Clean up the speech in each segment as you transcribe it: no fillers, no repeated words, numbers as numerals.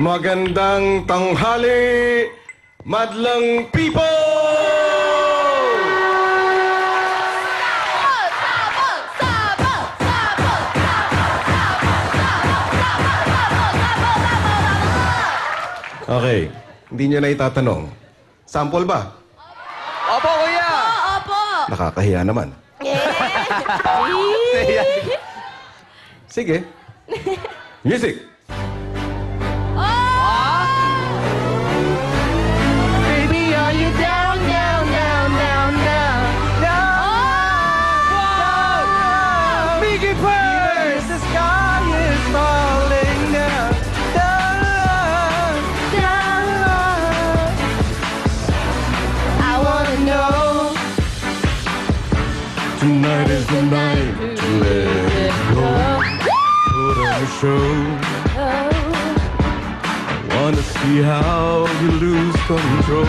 Magandang tanghali, madlang people! Okay, hindi nyo na itatanong. Sample ba? Opo, kuya! Opo! Nakakahiya naman. Sige. Music! Baby, are you down, down, down, down, down, down? Mickey Purse! The sky is falling down, down, down. I wanna know. Tonight is the night to let it go. Put on a show. Wanna see how you lose control.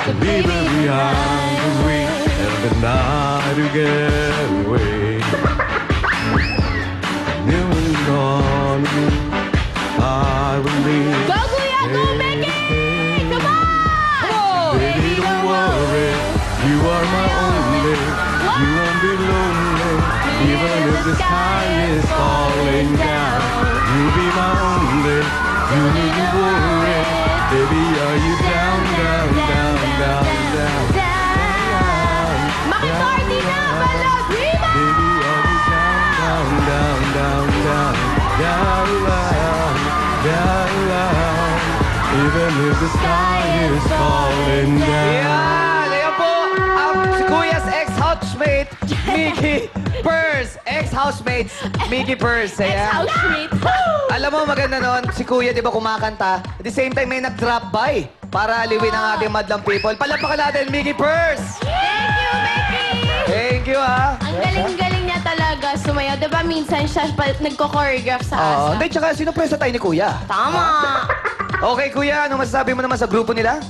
To leave it behind the week and the night to get away. Kneeling on me, I will leave. Go, Kuya! Go, Becky! Come on! Baby, don't worry, you are my only. You won't be lonely, even if the sky is falling down. You'll be my only. You need to worry, baby. Are you down, down, down, down, down, down? Maki-party na! Balag! Viva! Baby, are you down, down, down, down, down, down, down, down? Even if the sky is falling down. Yan! Ayan po, ang si Kuya's ex-housemate, Mickey Purse. Ex-housemates, Mickey Purse. Ayan. Ex-housemate! Alam mo, maganda nun, si Kuya, di ba, kumakanta. At the same time, may nag-drop by para aliwin ang ating madlang people. Palapakan natin, Mickey Purse! Thank you, Becky! Thank you, ha? Ang galing-galing niya talaga sumayaw. Diba minsan siya nagko-choreograph sa Oo. asa? Hindi, tsaka sino pwesta tayo ni Kuya? Tama! Okay, Kuya, ano masasabi mo naman sa grupo nila?